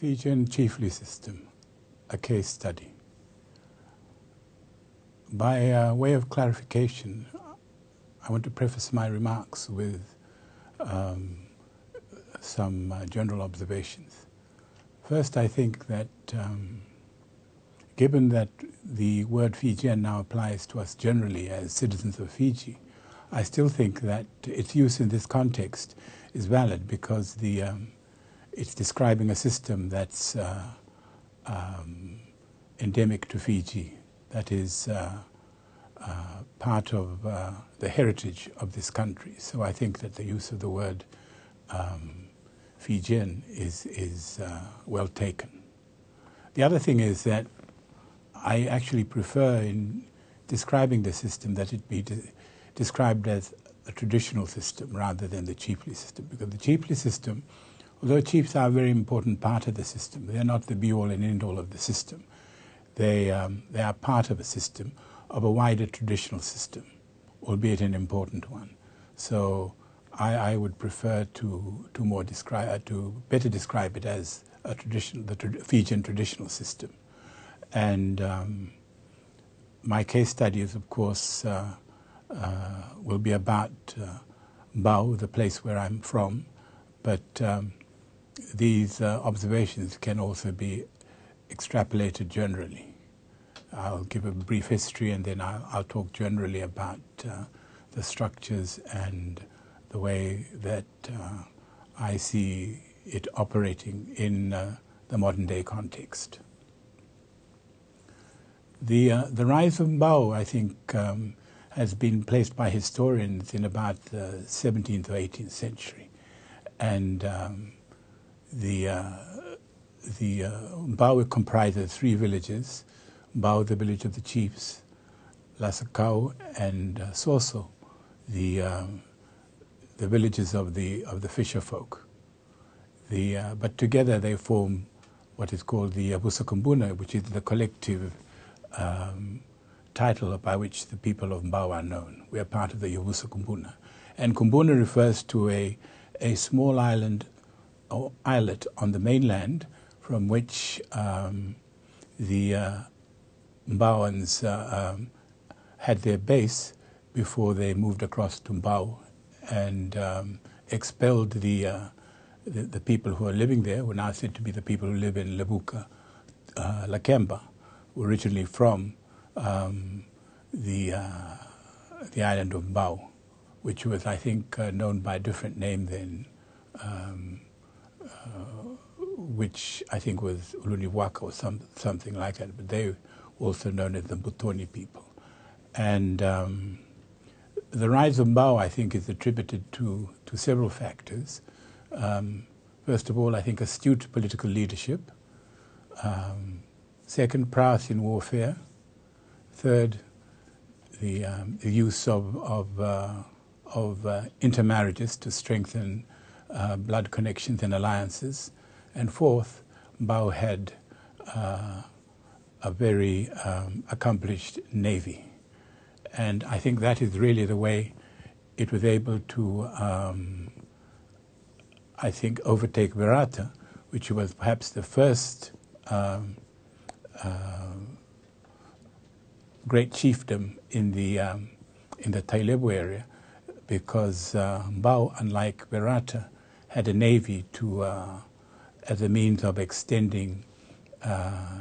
Fijian chiefly system, a case study. By way of clarification, I want to preface my remarks with some general observations. First, I think that given that the word Fijian now applies to us generally as citizens of Fiji, I still think that its use in this context is valid because it's describing a system that's endemic to Fiji, that is part of the heritage of this country. So I think that the use of the word Fijian is well taken. The other thing is that I actually prefer in describing the system that it be described as a traditional system rather than the chiefly system, because the chiefly system, although chiefs are a very important part of the system, they are not the be-all and end-all of the system. They are part of a system, of a wider traditional system, albeit an important one. So I would prefer to better describe it as a the Fijian traditional system. And my case studies, of course, will be about Bau, the place where I'm from, but these observations can also be extrapolated generally. I'll give a brief history and then I'll talk generally about the structures and the way that I see it operating in the modern day context. The rise of Bau, I think, has been placed by historians in about the 17th or 18th century. And the Bau comprises three villages: Bau, the village of the chiefs; Lasakau and Soso, the villages of the fisher folk. But together they form what is called the Yabusa, which is the collective title by which the people of Bau are known. We are part of the Yabusa. And Kumbuna refers to a small island or islet on the mainland from which the Bauans had their base before they moved across to Bau and expelled the people who are living there, who are now said to be the people who live in Lebuka, Lakemba, originally from the island of Bau, which was, I think, known by a different name then, which I think was Uluniwaka or something like that, but they were also known as the Butoni people. And the rise of Bau, I think, is attributed to several factors. First of all, I think astute political leadership. Second, prowess in warfare. Third, the use of intermarriages to strengthen blood connections and alliances. And fourth, Bau had a very accomplished navy. And I think that is really the way it was able to, I think, overtake Virata, which was perhaps the first great chiefdom in the Tailebu area, because Bau, unlike Virata, had a navy to as a means of extending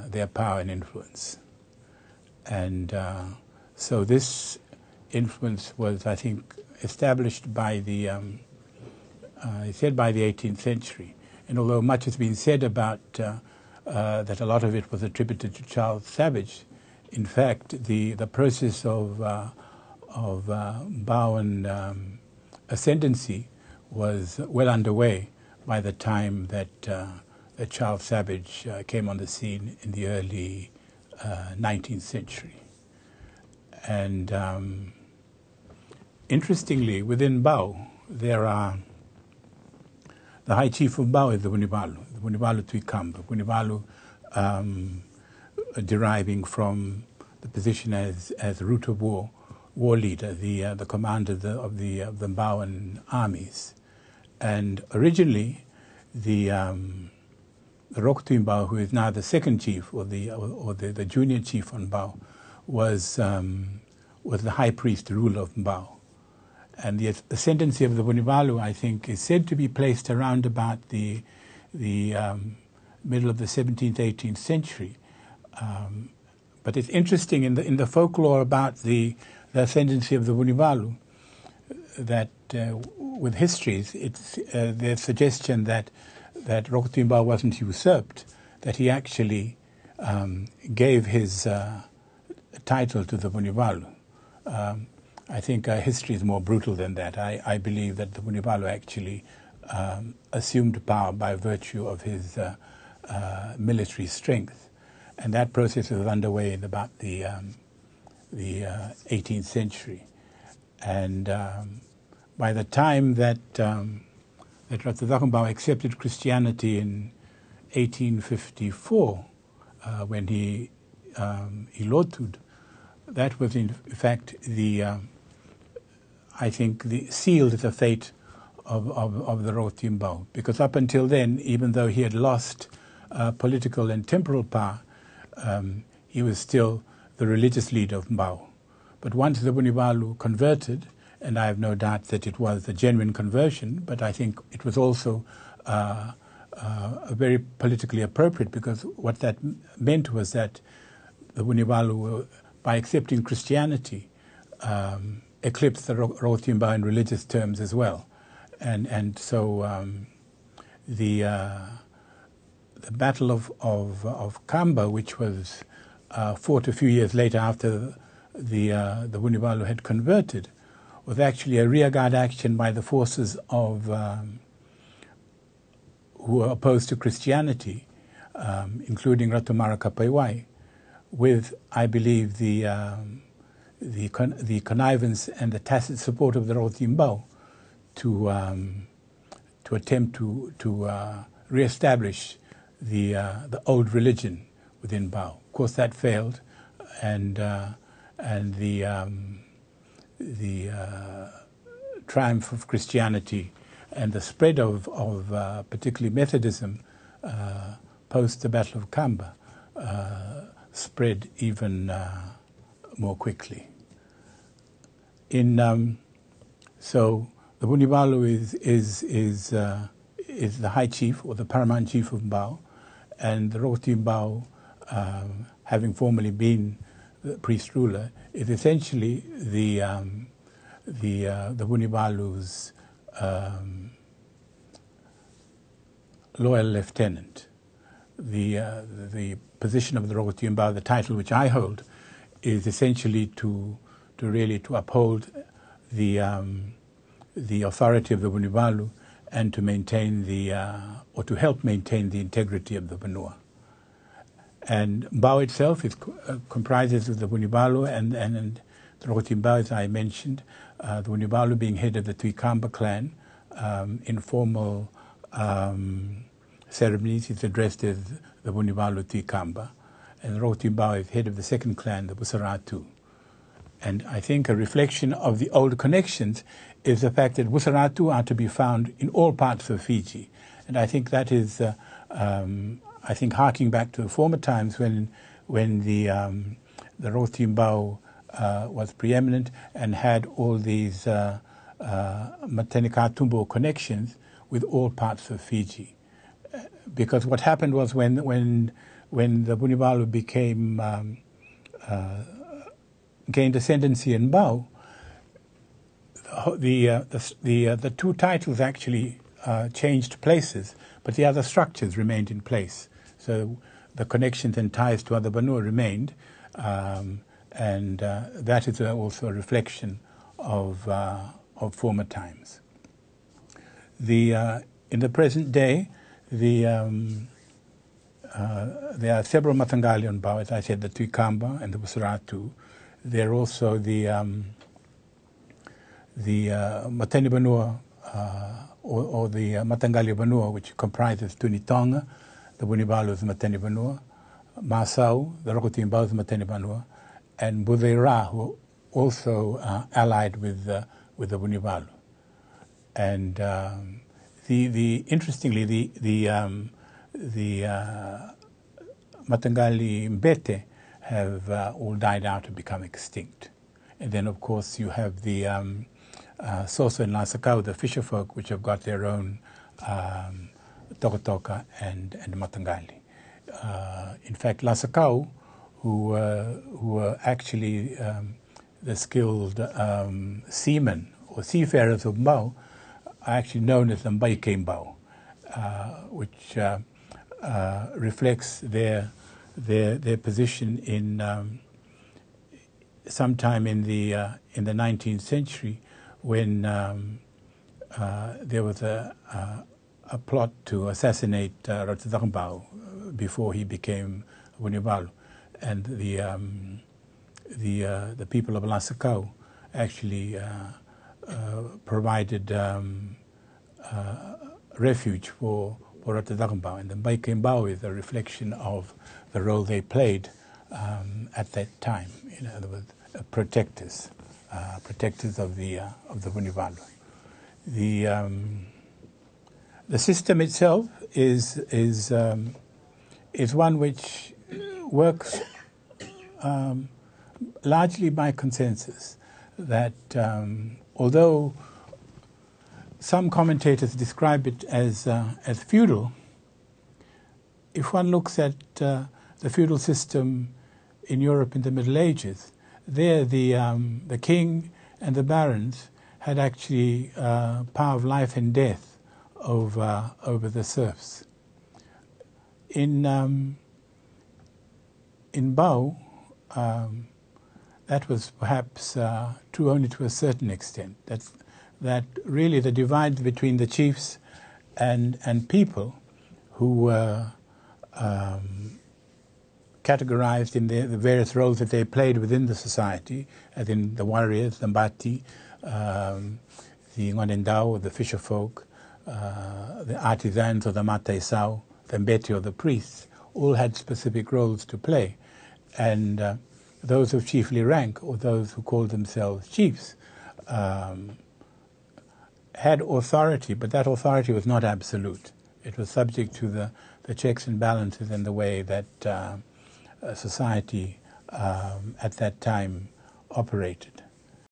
their power and influence. And so this influence was, I think, established by the, said by the 18th century. And although much has been said about that a lot of it was attributed to Charles Savage, in fact, the process of Bauan ascendancy was well underway by the time that Charles Savage came on the scene in the early 19th century. And interestingly, within Bau, there are the High Chief of Bau is the Vunivalu Tuikamba. Vunivalu deriving from the position as root of war leader, the commander of the Bauan armies. And originally, the the Ratu Mbao, who is now the second chief or the junior chief on Mbao, was the high priest ruler of Mbao. And the ascendancy of the Vunivalu, I think, is said to be placed around about the middle of the 17th, 18th century. But it's interesting in the folklore about the ascendancy of the Vunivalu that with histories, it's there's suggestion that Ratu Mbao wasn't usurped, that he actually gave his title to the Vunivalu. I think history is more brutal than that. I believe that the Vunivalu actually assumed power by virtue of his military strength. And that process was underway in about the 18th century. And by the time that Ratu Mbao accepted Christianity in 1854, when he lotud, that was in fact I think sealed the fate of the Ratu Mbao, because up until then, even though he had lost political and temporal power, he was still the religious leader of Mbao. But once the Vunivalu converted, and I have no doubt that it was a genuine conversion, but I think it was also very politically appropriate, because what that meant was that the Vunivalu were, by accepting Christianity, eclipsed the Ratu Mbao in religious terms as well. And so the Battle of Kamba, which was fought a few years later after the Vunivalu had converted, was actually a rearguard action by the forces of who were opposed to Christianity, including Ratu Maracapaiwai, with, I believe, the connivance and the tacit support of the Ratu Mbao to attempt to reestablish the old religion within Mbao. Of course, that failed, and the triumph of Christianity and the spread of particularly Methodism post the Battle of Kamba spread even more quickly. So the Vunivalu is the high chief or the paramount chief of Mbao, and the Ratu Mbao, having formerly been the priest ruler, is essentially the Vunivalu's loyal lieutenant. The position of the Ratu Mbao, the title which I hold, is essentially to uphold the authority of the Vunivalu and to maintain or to help maintain the integrity of the Vanua. And Mbao itself comprises of the Vunivalu and the Ratu Mbao, as I mentioned, the Vunivalu being head of the Tuikamba clan. Informal ceremonies is addressed as the Vunivalu Tuikamba, and the Ratu Mbao is head of the second clan, the Busaratu. And I think a reflection of the old connections is the fact that Busaratu are to be found in all parts of Fiji. And I think that is, harking back to the former times when the Ratu Mbao was preeminent and had all these Matenikatumbo connections with all parts of Fiji. Because what happened was when the Vunivalu gained ascendancy in Mbao, the two titles actually changed places, but the other structures remained in place. So the connections and ties to other Vanua remained, and that is also a reflection of former times. In the present day, there are several Matangali on Mbao, as I said, the Tuikamba and the Busaratu. There are also the Mateni Vanua, or the Matangali Vanua, which comprises Tunitonga, the Vunivalu's Mateni Vanua, Masau, the Ratu Mbao's Mateni Vanua, and Budeira, who also allied with the Vunivalu. And interestingly, the Matangali Mbete have all died out and become extinct. And then, of course, you have the Soso and Lasakau, the fisher folk, which have got their own Tokotoka and Matangali. In fact, Lasakau, who were actually the skilled seamen or seafarers of Mbao, are actually known as the Mbaike Mbao, which reflects their position in sometime in the 19th century, when there was a plot to assassinate Ratu Joni before he became Vunivalu, and the people of Lasakau actually provided refuge for Ratu Joni, and the Mbaike Mbao is a reflection of the role they played at that time. In other words, protectors of the Vunivalu. The system itself is one which works largely by consensus. That although some commentators describe it as feudal, if one looks at the feudal system in Europe in the Middle Ages, there the king and the barons had actually power of life and death over the serfs. In Mbao, that was perhaps true only to a certain extent. That really the divide between the chiefs and people who were categorized in the various roles that they played within the society, as in the warriors, the Mbati, the Ngwanendao, the fisher folk, the artisans or the Mataisao, the Mbeti or the priests, all had specific roles to play. And those of chiefly rank, or those who called themselves chiefs, had authority, but that authority was not absolute. It was subject to the checks and balances and the way that society at that time operated.